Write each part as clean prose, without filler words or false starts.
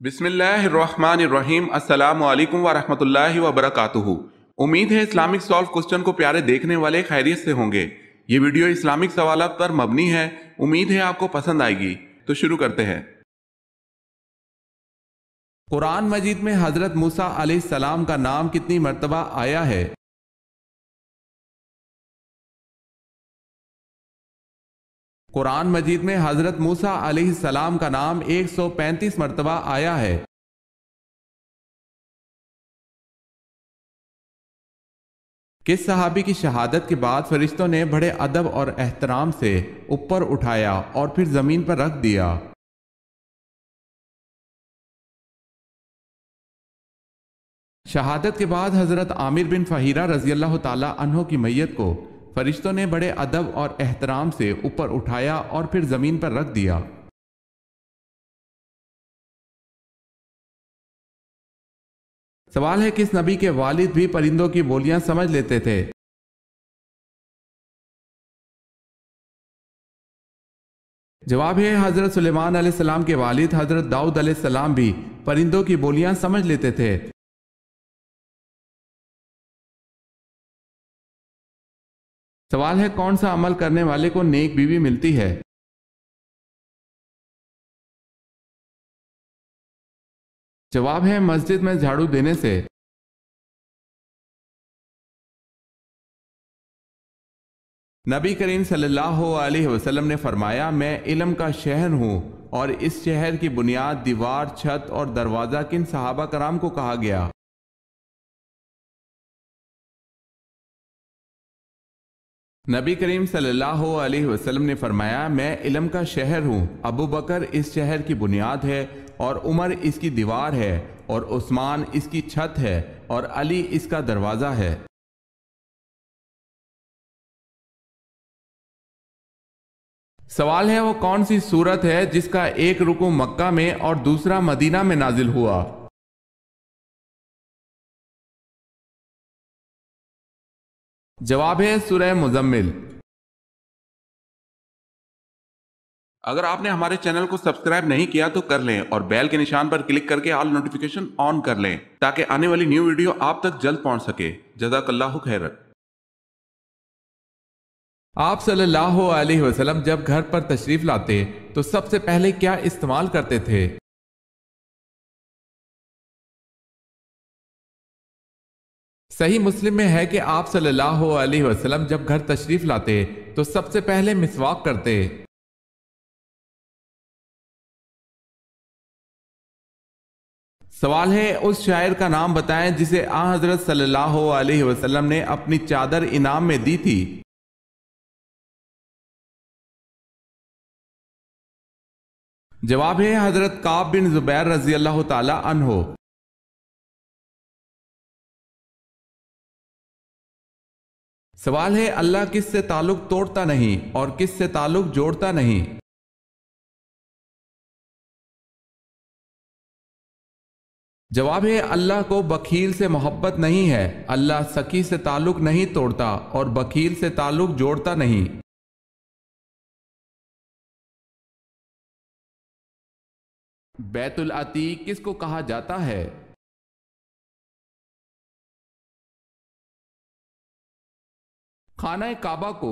بسم اللہ الرحمن الرحیم۔ السلام علیکم ورحمۃ اللہ وبرکاتہ۔ امید ہے اسلامک سالو کوسچن کو پیارے دیکھنے والے خیریت سے ہوں گے۔ یہ ویڈیو اسلامک سوالات پر مبنی ہے، امید ہے آپ کو پسند آئے گی۔ تو شروع کرتے ہیں۔ قرآن مجید میں حضرت موسیٰ علیہ السلام کا نام کتنی مرتبہ آیا ہے؟ قرآن مجید میں حضرت موسیٰ علیہ السلام کا نام 135 مرتبہ آیا ہے۔ کس صحابی کی شہادت کے بعد فرشتوں نے بڑے ادب اور احترام سے اوپر اٹھایا اور پھر زمین پر رکھ دیا؟ شہادت کے بعد حضرت عامر بن فہیرہ رضی اللہ تعالی عنہ کی میت کو فرشتوں نے بڑے ادب اور احترام سے اوپر اٹھایا اور پھر زمین پر رکھ دیا۔ سوال ہے، کس نبی کے والد بھی پرندوں کی بولیاں سمجھ لیتے تھے؟ جواب ہے، حضرت سلیمان علیہ السلام کے والد حضرت داؤد علیہ السلام بھی پرندوں کی بولیاں سمجھ لیتے تھے۔ سوال ہے، کون سا عمل کرنے والے کو نیک بیوی ملتی ہے؟ جواب ہے، مسجد میں جھاڑو دینے سے۔ نبی کریم صلی اللہ علیہ وسلم نے فرمایا، میں علم کا شہر ہوں، اور اس شہر کی بنیاد، دیوار، چھت اور دروازہ کن صحابہ کرام کو کہا گیا؟ نبی کریم صلی اللہ علیہ وسلم نے فرمایا، میں علم کا شہر ہوں، ابو بکر اس شہر کی بنیاد ہے، اور عمر اس کی دیوار ہے، اور عثمان اس کی چھت ہے، اور علی اس کا دروازہ ہے۔ سوال ہے، وہ کون سی سورت ہے جس کا ایک رکوع مکہ میں اور دوسرا مدینہ میں نازل ہوا؟ جواب ہے، سورہ مزمل۔ اگر آپ نے ہمارے چینل کو سبسکرائب نہیں کیا تو کر لیں، اور بیل کے نشان پر کلک کر کے آل نوٹیفیکیشن آن کر لیں تاکہ آنے والی نیو ویڈیو آپ تک جلد پہنچ سکے۔ جزاک اللہ خیر۔ آپ صلی اللہ علیہ وسلم جب گھر پر تشریف لاتے تو سب سے پہلے کیا استعمال کرتے تھے؟ صحیح مسلم میں ہے کہ آپ صلی اللہ علیہ وسلم جب گھر تشریف لاتے تو سب سے پہلے مسواک کرتے۔ سوال ہے، اس شاعر کا نام بتائیں جسے آن حضرت صلی اللہ علیہ وسلم نے اپنی چادر انعام میں دی تھی۔ جواب ہے، حضرت کعب بن زبیر رضی اللہ تعالی عنہ۔ سوال ہے، اللہ کس سے تعلق توڑتا نہیں اور کس سے تعلق جوڑتا نہیں؟ جواب ہے، اللہ کو بخیل سے محبت نہیں ہے، اللہ سخی سے تعلق نہیں توڑتا اور بخیل سے تعلق جوڑتا نہیں۔ بیت العتیق کس کو کہا جاتا ہے؟ خانہ کعبہ کو۔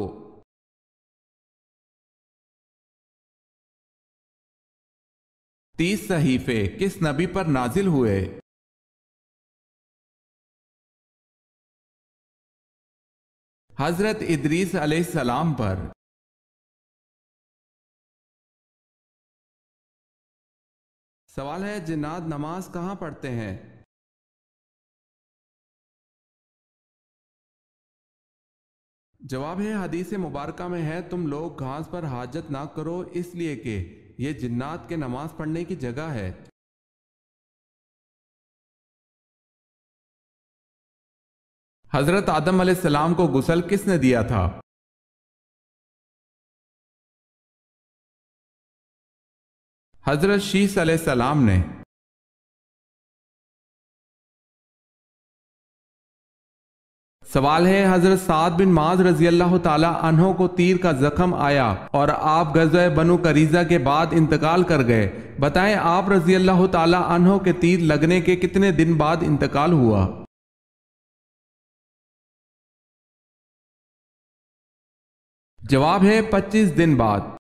30 صحیفے کس نبی پر نازل ہوئے؟ حضرت ادریس علیہ السلام پر۔ سوال ہے، جنات نماز کہاں پڑھتے ہیں؟ جواب ہے، حدیث مبارکہ میں ہے، تم لوگ گھاس پر حاجت نہ کرو، اس لیے کہ یہ جنات کے نماز پڑھنے کی جگہ ہے۔ حضرت آدم علیہ السلام کو غسل کس نے دیا تھا؟ حضرت شیس علیہ السلام نے۔ سوال ہے حضرت سعد بن معاذ رضی اللہ تعالی عنہ کو تیر کا زخم آیا اور آپ غزوہ بنو قریظہ کے بعد انتقال کر گئے، بتائیں آپ رضی اللہ تعالی عنہ کے تیر لگنے کے کتنے دن بعد انتقال ہوا؟ جواب ہے 25 دن بعد۔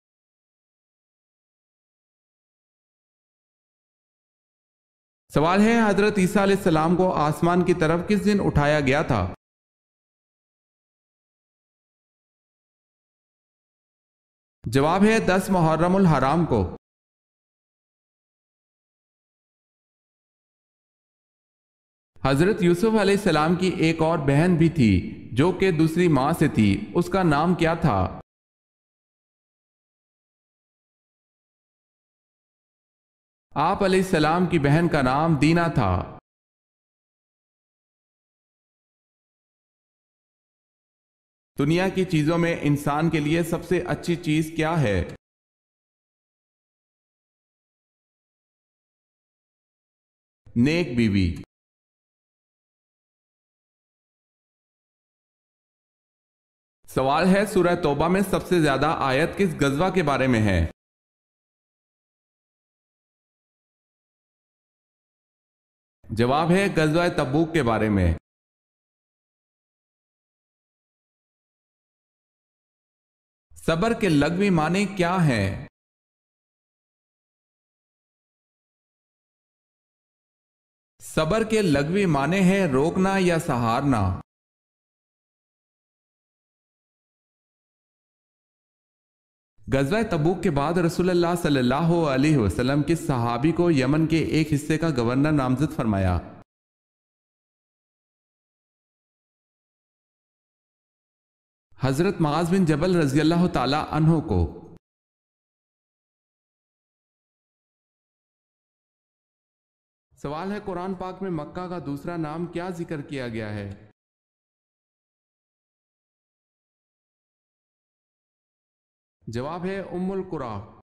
سوال ہے حضرت عیسیٰ علیہ السلام کو آسمان کی طرف کس دن اٹھایا گیا تھا؟ جواب ہے 10 محرم الحرام کو۔ حضرت یوسف علیہ السلام کی ایک اور بہن بھی تھی جو کہ دوسری ماں سے تھی، اس کا نام کیا تھا؟ آپ علیہ السلام کی بہن کا نام دینا تھا۔ دنیا کی چیزوں میں انسان کے لیے سب سے اچھی چیز کیا ہے؟ نیک بیوی۔ سوال ہے سورہ توبہ میں سب سے زیادہ آیت کس غزوہ کے بارے میں ہے؟ جواب ہے غزوہ تبوک کے بارے میں۔ صبر کے لغوی معنی کیا ہیں؟ صبر کے لغوی معنی ہے روکنا یا سہارنا۔ غزوہ تبوک کے بعد رسول اللہ صلی اللہ علیہ وسلم کس صحابی کو یمن کے ایک حصے کا گورنر نامزد فرمایا؟ حضرت معاذ بن جبل رضی اللہ تعالی عنہ کو۔ سوال ہے قرآن پاک میں مکہ کا دوسرا نام کیا ذکر کیا گیا ہے؟ جواب ہے ام القری۔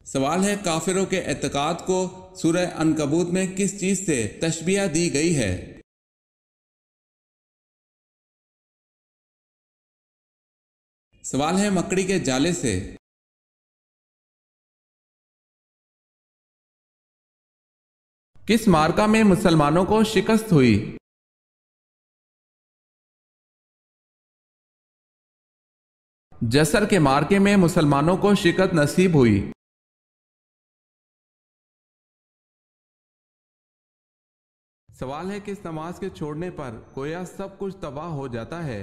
سوال ہے کافروں کے اعتقاد کو سورہ عنکبوت میں کس چیز سے تشبیہ دی گئی ہے؟ سوال ہے مکڑی کے جالے سے۔ کس معرکہ میں مسلمانوں کو شکست ہوئی؟ جسر کے معرکے میں مسلمانوں کو شکست نصیب ہوئی۔ سوال ہے کس نماز کے چھوڑنے پر گویا سب کچھ تباہ ہو جاتا ہے؟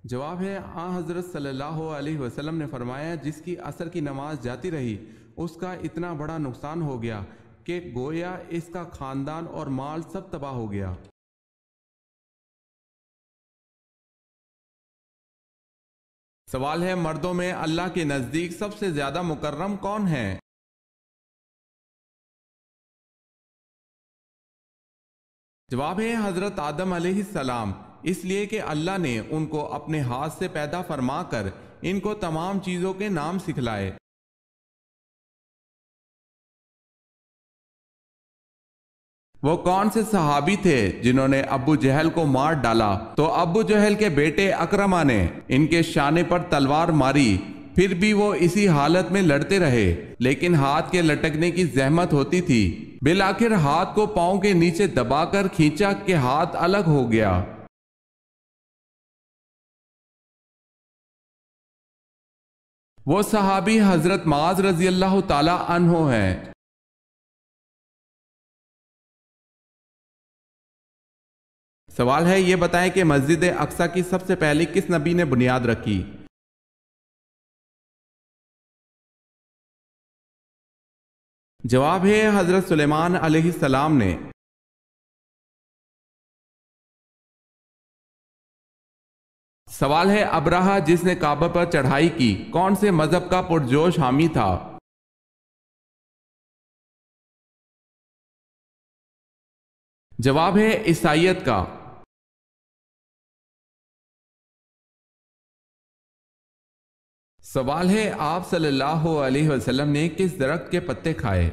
جواب ہے آن حضرت صلی اللہ علیہ وسلم نے فرمایا جس کی عصر کی نماز جاتی رہی اس کا اتنا بڑا نقصان ہو گیا کہ گویا اس کا خاندان اور مال سب تباہ ہو گیا۔ سوال ہے مردوں میں اللہ کے نزدیک سب سے زیادہ مکرم کون ہے؟ جواب ہے حضرت آدم علیہ السلام، اس لیے کہ اللہ نے ان کو اپنے ہاتھ سے پیدا فرما کر ان کو تمام چیزوں کے نام سکھلائے۔ وہ کون سے صحابی تھے جنہوں نے ابو جہل کو مار ڈالا؟ تو ابو جہل کے بیٹے اکرمہ نے ان کے شانے پر تلوار ماری، پھر بھی وہ اسی حالت میں لڑتے رہے، لیکن ہاتھ کے لٹکنے کی زحمت ہوتی تھی، بالآخر ہاتھ کو پاؤں کے نیچے دبا کر کھینچا کہ ہاتھ الگ ہو گیا۔ وہ صحابی حضرت معاذ رضی اللہ تعالی عنہ ہیں۔ سوال ہے یہ بتائیں کہ مسجد اقصی کی سب سے پہلے کس نبی نے بنیاد رکھی؟ جواب ہے حضرت سلیمان علیہ السلام نے۔ سوال ہے ابرہہ جس نے کعبہ پر چڑھائی کی کون سے مذہب کا پرجوش حامی تھا؟ جواب ہے عیسائیت کا۔ سوال ہے آپ صلی اللہ علیہ وسلم نے کس درخت کے پتے کھائے؟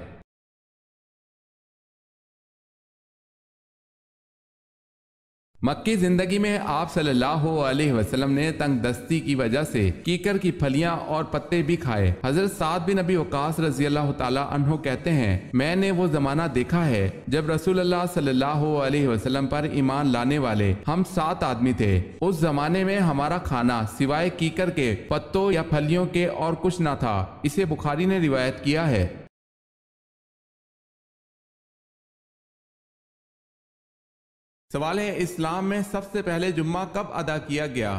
مکی زندگی میں آپ صلی اللہ علیہ وسلم نے تنگ دستی کی وجہ سے کیکر کی پھلیاں اور پتے بھی کھائے۔ حضرت سعد بن ابی وقاص رضی اللہ تعالی عنہ کہتے ہیں، میں نے وہ زمانہ دیکھا ہے جب رسول اللہ صلی اللہ علیہ وسلم پر ایمان لانے والے ہم 7 آدمی تھے۔ اس زمانے میں ہمارا کھانا سوائے کیکر کے پتوں یا پھلیوں کے اور کچھ نہ تھا۔ اسے بخاری نے روایت کیا ہے۔ سوال ہے اسلام میں سب سے پہلے جمعہ کب ادا کیا گیا؟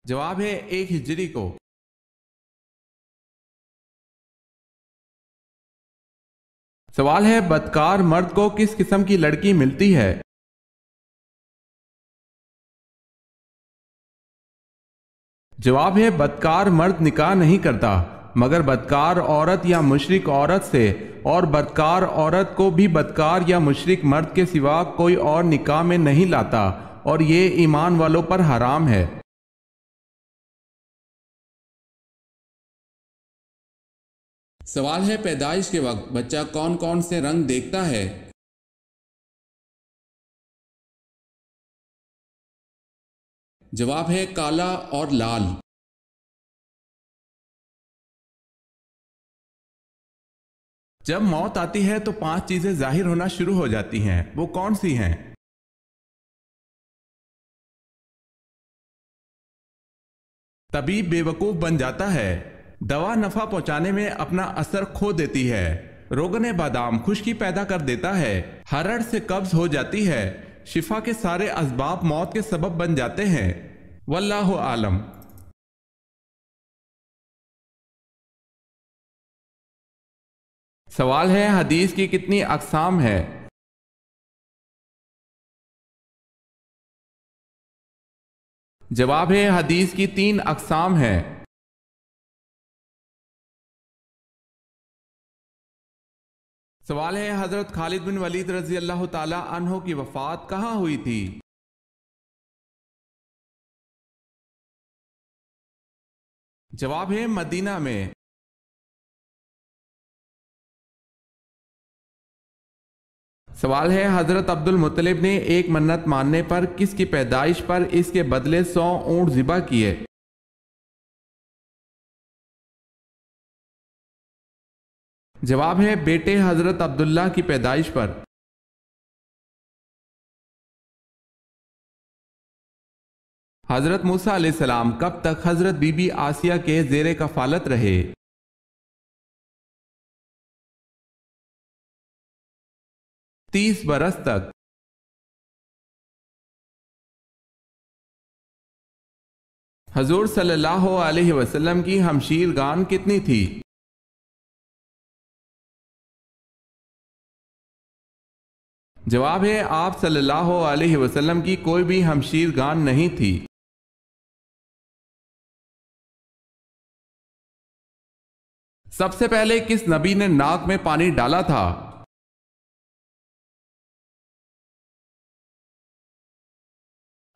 جواب ہے 1 ہجری کو۔ سوال ہے بدکار مرد کو کس قسم کی لڑکی ملتی ہے؟ جواب ہے بدکار مرد نکاح نہیں کرتا مگر بدکار عورت یا مشرک عورت سے، اور بدکار عورت کو بھی بدکار یا مشرک مرد کے سوا کوئی اور نکاح میں نہیں لاتا، اور یہ ایمان والوں پر حرام ہے۔ سوال ہے پیدائش کے وقت بچہ کون کون سے رنگ دیکھتا ہے؟ جواب ہے کالا اور لال۔ جب موت آتی ہے تو 5 چیزیں ظاہر ہونا شروع ہو جاتی ہیں، وہ کون سی ہیں؟ طبیب بے وقوف بن جاتا ہے، دوا نفع پہنچانے میں اپنا اثر کھو دیتی ہے، روغن بادام خشکی پیدا کر دیتا ہے، ہرڑ سے قبض ہو جاتی ہے، شفا کے سارے اسباب موت کے سبب بن جاتے ہیں۔ واللہ عالم۔ سوال ہے حدیث کی کتنی اقسام ہے؟ جواب ہے حدیث کی 3 اقسام ہیں۔ سوال ہے حضرت خالد بن ولید رضی اللہ تعالی عنہ کی وفات کہاں ہوئی تھی؟ جواب ہے مدینہ میں۔ سوال ہے حضرت عبد المطلب نے ایک منت ماننے پر کس کی پیدائش پر اس کے بدلے 100 اونٹ ذبح کیے؟ جواب ہے بیٹے حضرت عبداللہ کی پیدائش پر۔ حضرت موسیٰ علیہ السلام کب تک حضرت بی بی آسیہ کے زیر کفالت رہے؟ 30 برس تک۔ حضور صلی اللہ علیہ وسلم کی ہمشیر گان کتنی تھی؟ جواب ہے آپ صلی اللہ علیہ وسلم کی کوئی بھی ہمشیر گان نہیں تھی۔ سب سے پہلے کس نبی نے ناک میں پانی ڈالا تھا؟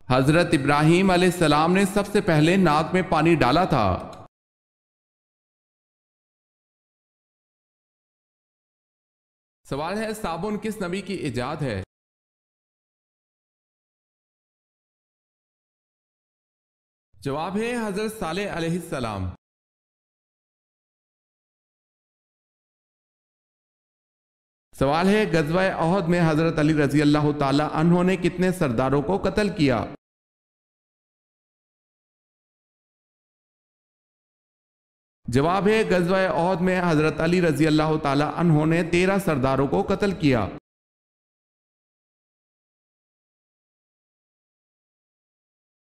حضرت ابراہیم علیہ السلام نے سب سے پہلے ناک میں پانی ڈالا تھا۔ سوال ہے صابن کس نبی کی ایجاد ہے؟ جواب ہے حضرت صالح علیہ السلام۔ سوال ہے غزوہ احد میں حضرت علی رضی اللہ تعالی عنہ نے کتنے سرداروں کو قتل کیا؟ جواب ہے غزوہ احد میں حضرت علی رضی اللہ تعالی عنہ نے 13 سرداروں کو قتل کیا۔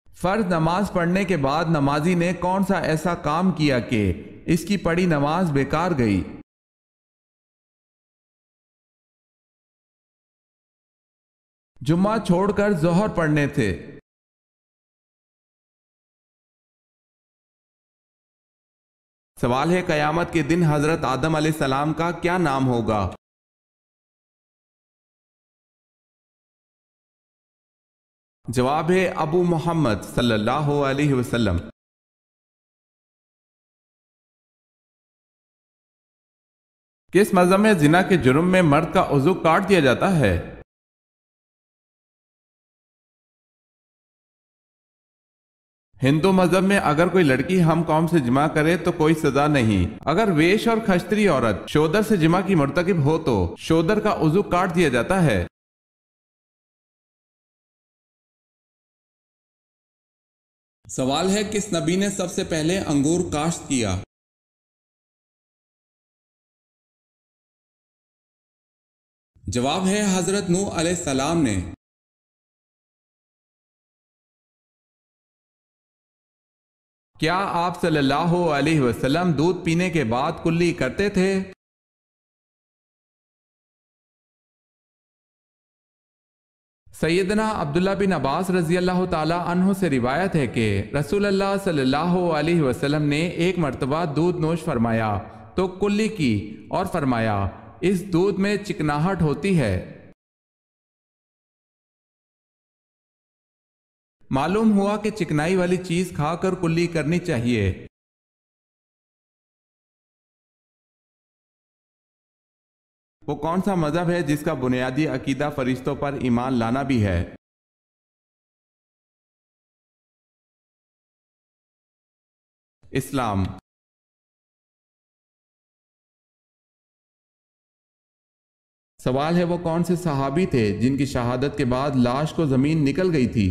فرض نماز پڑھنے کے بعد نمازی نے کون سا ایسا کام کیا کہ اس کی پڑھی نماز بیکار گئی؟ جمعہ چھوڑ کر ظہر پڑھنے تھے۔ سوال ہے قیامت کے دن حضرت آدم علیہ السلام کا کیا نام ہوگا؟ جواب ہے ابو محمد صلی اللہ علیہ وسلم۔ کس مذہب میں زنا کے جرم میں مرد کا عضو کاٹ دیا جاتا ہے؟ ہندو مذہب میں اگر کوئی لڑکی ہم قوم سے جمع کرے تو کوئی سزا نہیں، اگر ویش اور کھچتری عورت شودر سے جمع کی مرتکب ہو تو شودر کا عضو کاٹ دیا جاتا ہے۔ سوال ہے کس نبی نے سب سے پہلے انگور کاشت کیا؟ جواب ہے حضرت نوح علیہ السلام نے۔ کیا آپ صلی اللہ علیہ وسلم دودھ پینے کے بعد کلی کرتے تھے؟ سیدنا عبداللہ بن عباس رضی اللہ تعالی عنہ سے روایت ہے کہ رسول اللہ صلی اللہ علیہ وسلم نے ایک مرتبہ دودھ نوش فرمایا تو کلی کی اور فرمایا اس دودھ میں چکناہٹ ہوتی ہے۔ معلوم ہوا کہ چکنائی والی چیز کھا کر کلی کرنی چاہیے۔ وہ کون سا مذہب ہے جس کا بنیادی عقیدہ فرشتوں پر ایمان لانا بھی ہے؟ اسلام۔ سوال ہے وہ کون سے صحابی تھے جن کی شہادت کے بعد لاش کو زمین نکل گئی تھی؟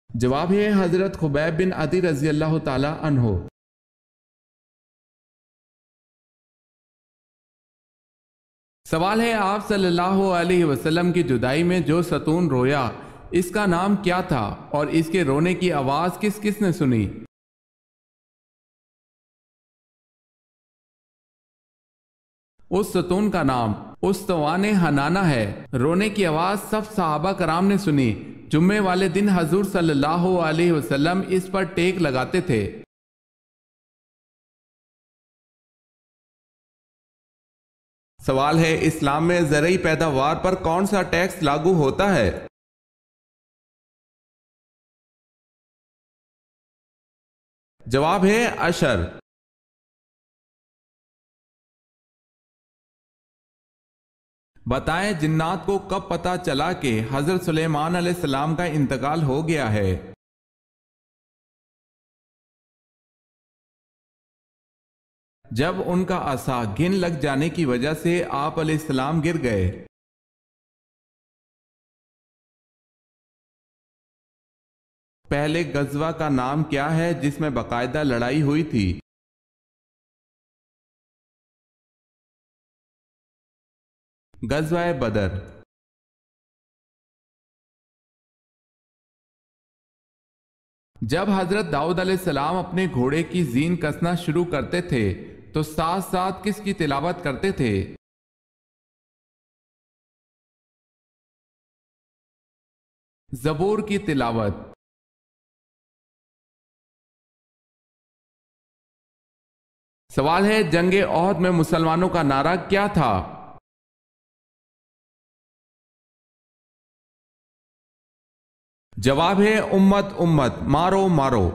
جواب ہے حضرت خبیب بن عدی رضی اللہ تعالی عنہ۔ سوال ہے آپ صلی اللہ علیہ وسلم کی جدائی میں جو ستون رویا اس کا نام کیا تھا اور اس کے رونے کی آواز کس کس نے سنی؟ اس ستون کا نام استوان حنانہ ہے۔ رونے کی آواز سب صحابہ کرام نے سنی۔ جمعے والے دن حضور صلی اللہ علیہ وسلم اس پر ٹیک لگاتے تھے۔ سوال ہے اسلام میں زرعی پیداوار پر کون سا ٹیکس لاگو ہوتا ہے؟ جواب ہے عشر۔ بتائیں جنات کو کب پتہ چلا کہ حضرت سلیمان علیہ السلام کا انتقال ہو گیا ہے؟ جب ان کا عصا گھن لگ جانے کی وجہ سے آپ علیہ السلام گر گئے۔ پہلے غزوہ کا نام کیا ہے جس میں باقاعدہ لڑائی ہوئی تھی؟ غزوہ بدر۔ جب حضرت داؤد علیہ السلام اپنے گھوڑے کی زین کسنا شروع کرتے تھے تو ساتھ ساتھ کس کی تلاوت کرتے تھے؟ زبور کی تلاوت۔ سوال ہے جنگ احد میں مسلمانوں کا نعرہ کیا تھا؟ جواب ہے امت امت، مارو مارو۔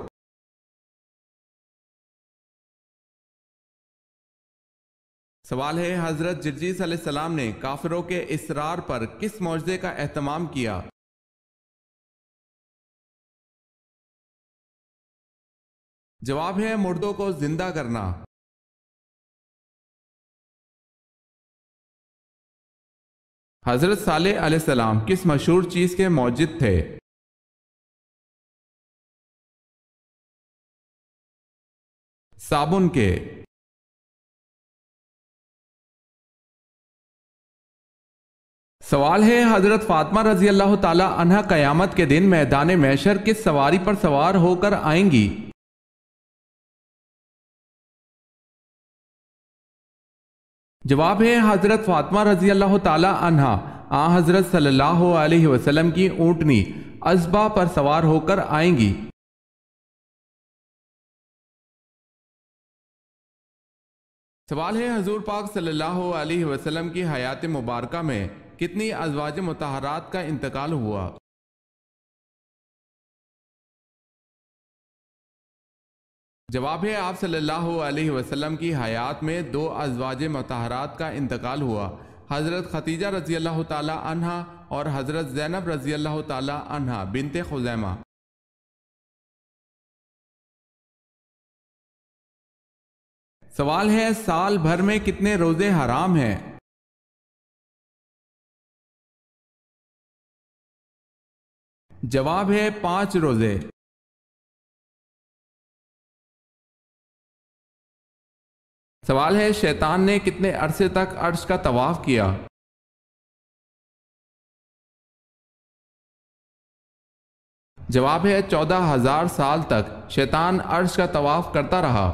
سوال ہے حضرت جرجیس علیہ السلام نے کافروں کے اصرار پر کس معجزے کا اہتمام کیا؟ جواب ہے مردوں کو زندہ کرنا۔ حضرت صالح علیہ السلام کس مشہور چیز کے موجد تھے؟ صابن کے۔ سوال ہے حضرت فاطمہ رضی اللہ تعالی عنہ قیامت کے دن میدان محشر کس سواری پر سوار ہو کر آئیں گی؟ جواب ہے حضرت فاطمہ رضی اللہ تعالی عنہ حضرت صلی اللہ علیہ وسلم کی اونٹنی ازبا پر سوار ہو کر آئیں گی۔ سوال ہے حضور پاک صلی اللہ علیہ وسلم کی حیات مبارکہ میں کتنی ازواج مطہرات کا انتقال ہوا؟ جواب ہے آپ صلی اللہ علیہ وسلم کی حیات میں 2 ازواج مطہرات کا انتقال ہوا، حضرت خدیجہ رضی اللہ تعالی عنہا اور حضرت زینب رضی اللہ تعالی عنہا بنت خزیمہ۔ سوال ہے سال بھر میں کتنے روزے حرام ہیں؟ جواب ہے 5 روزے۔ سوال ہے شیطان نے کتنے عرصے تک عرش کا طواف کیا؟ جواب ہے 14,000 سال تک شیطان عرش کا طواف کرتا رہا۔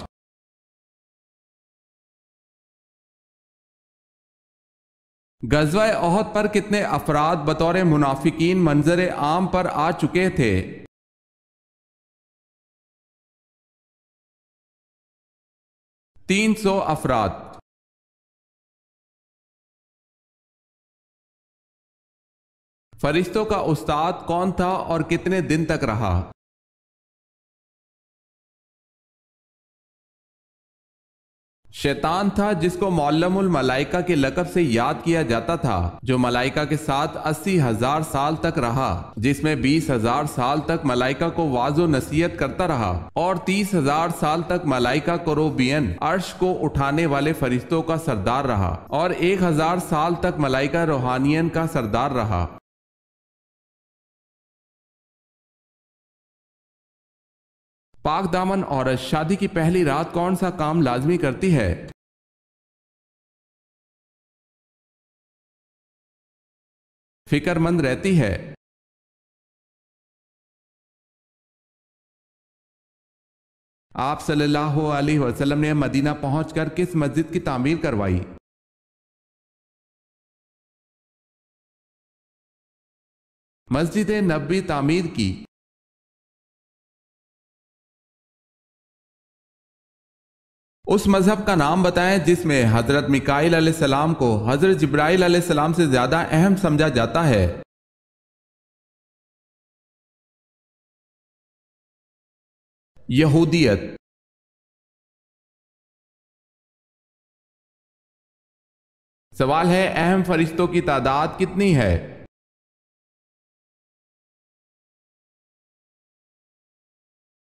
غزوہ احد پر کتنے افراد بطور منافقین منظر عام پر آ چکے تھے؟ 300 افراد۔ فرشتوں کا استاد کون تھا اور کتنے دن تک رہا؟ شیطان تھا جس کو معلم الملائکہ کے لقب سے یاد کیا جاتا تھا، جو ملائکہ کے ساتھ 80,000 سال تک رہا، جس میں 20,000 سال تک ملائکہ کو واعظ و نصیحت کرتا رہا اور 30,000 سال تک ملائکہ کروبین عرش کو اٹھانے والے فرشتوں کا سردار رہا اور 1,000 سال تک ملائکہ روحانین کا سردار رہا۔ پاک دامن عورت شادی کی پہلی رات کون سا کام لازمی کرتی ہے؟ فکر مند رہتی ہے۔ آپ صلی اللہ علیہ وسلم نے مدینہ پہنچ کر کس مسجد کی تعمیر کروائی؟ مسجد نبوی تعمیر کی۔ اس مذہب کا نام بتائیں جس میں حضرت میکائیل علیہ السلام کو حضرت جبرائیل علیہ السلام سے زیادہ اہم سمجھا جاتا ہے۔ یہودیت۔ سوال ہے اہم فرشتوں کی تعداد کتنی ہے؟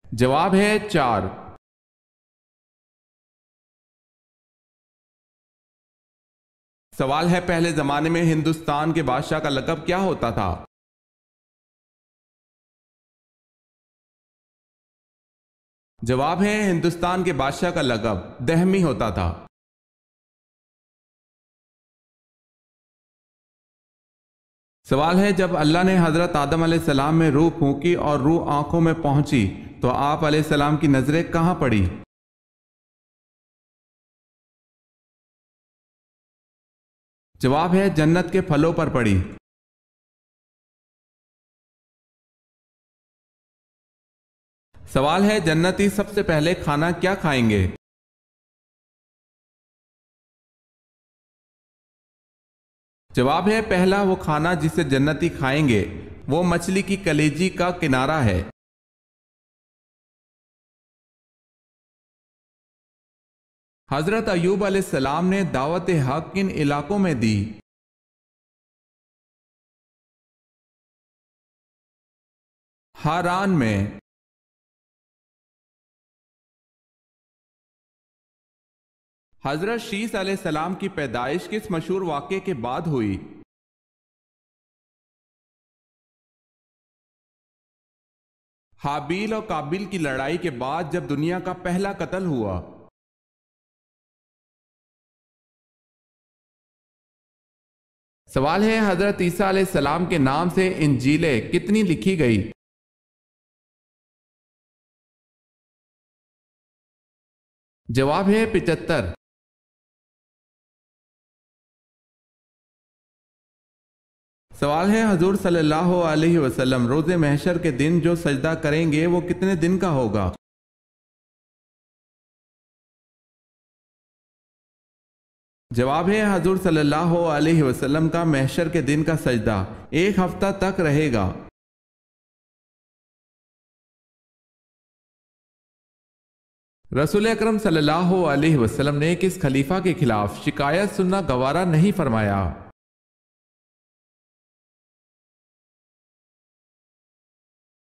جواب ہے 4۔ سوال ہے پہلے زمانے میں ہندوستان کے بادشاہ کا لقب کیا ہوتا تھا؟ جواب ہے ہندوستان کے بادشاہ کا لقب دہمی ہوتا تھا۔ سوال ہے جب اللہ نے حضرت آدم علیہ السلام میں روح پھونکی اور روح آنکھوں میں پہنچی تو آپ علیہ السلام کی نظریں کہاں پڑی؟ جواب ہے جنت کے پھلوں پر پڑی۔ سوال ہے جنتی سب سے پہلے کھانا کیا کھائیں گے؟ جواب ہے پہلا وہ کھانا جسے جنتی کھائیں گے وہ مچھلی کی کلیجی کا کنارہ ہے۔ حضرت ایوب علیہ السلام نے دعوت حق کن علاقوں میں دی؟ ہاران میں۔ حضرت شیس علیہ السلام کی پیدائش کس مشہور واقعے کے بعد ہوئی؟ حابیل اور قابیل کی لڑائی کے بعد جب دنیا کا پہلا قتل ہوا۔ سوال ہے حضرت عیسیٰ علیہ السلام کے نام سے انجیلیں کتنی لکھی گئی؟ جواب ہے 75۔ سوال ہے حضور صلی اللہ علیہ وسلم روز محشر کے دن جو سجدہ کریں گے وہ کتنے دن کا ہوگا؟ جواب ہے حضور صلی اللہ علیہ وسلم کا محشر کے دن کا سجدہ 1 ہفتہ تک رہے گا۔ رسول اکرم صلی اللہ علیہ وسلم نے کس خلیفہ کے خلاف شکایت سننا گوارا نہیں فرمایا؟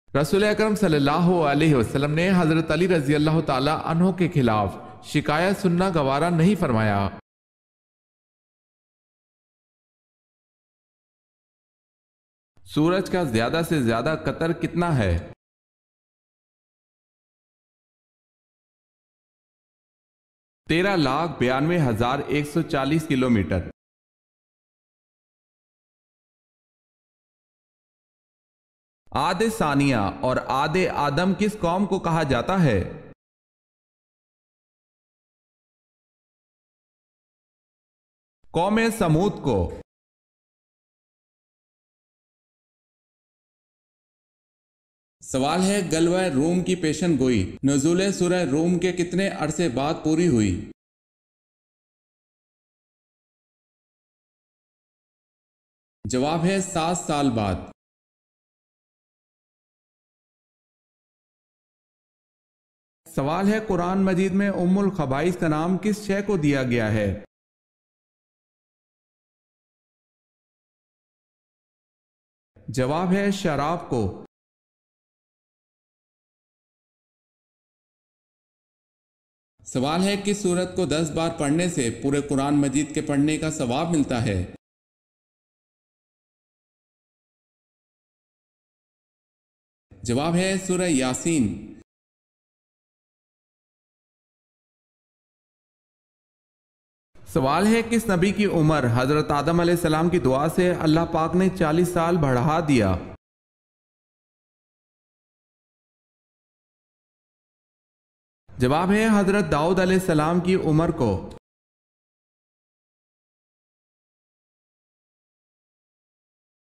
رسول اکرم صلی اللہ علیہ وسلم نے حضرت علی رضی اللہ تعالی عنہ کے خلاف شکایت سننا گوارا نہیں فرمایا۔ سورج کا زیادہ سے زیادہ قطر کتنا ہے؟ 13,92,140 کلومیٹر۔ عاد ثانیہ اور عاد آدم کس قوم کو کہا جاتا ہے؟ قوم سمود کو۔ سوال ہے غزوہ روم کی پیشن گوئی نزول سورہ روم کے کتنے عرصے بعد پوری ہوئی؟ جواب ہے 7 سال بعد۔ سوال ہے قرآن مجید میں ام الخبائث کا نام کس شے کو دیا گیا ہے؟ جواب ہے شراب کو۔ سوال ہے کس سورت کو 10 بار پڑھنے سے پورے قرآن مجید کے پڑھنے کا ثواب ملتا ہے؟ جواب ہے سورہ یاسین۔ سوال ہے کس نبی کی عمر حضرت آدم علیہ السلام کی دعا سے اللہ پاک نے 40 سال بڑھا دیا؟ جواب ہے حضرت داؤد علیہ السلام کی عمر کو۔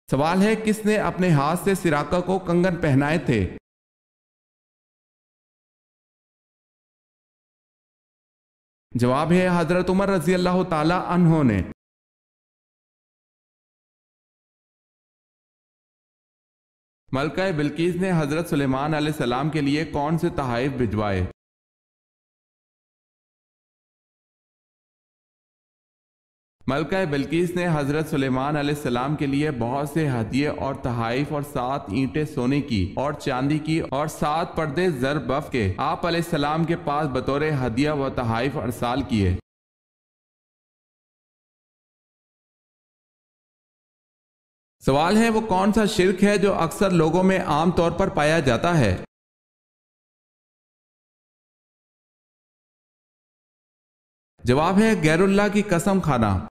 سوال ہے کس نے اپنے ہاتھ سے سراقہ کو کنگن پہنائے تھے؟ جواب ہے حضرت عمر رضی اللہ تعالی عنہ نے۔ ملکہ بلقیس نے حضرت سلیمان علیہ السلام کے لیے کون سے تحائف بھجوائے؟ ملکہ بلقیس نے حضرت سلیمان علیہ السلام کے لیے بہت سے ہدیے اور تحائف اور 7 اینٹیں سونے کی اور چاندی کی اور 7 پردے زر بف کے آپ علیہ السلام کے پاس بطور ہدیہ و تحائف ارسال کیے۔ سوال ہے وہ کون سا شرک ہے جو اکثر لوگوں میں عام طور پر پایا جاتا ہے؟ جواب ہے غیر اللہ کی قسم کھانا۔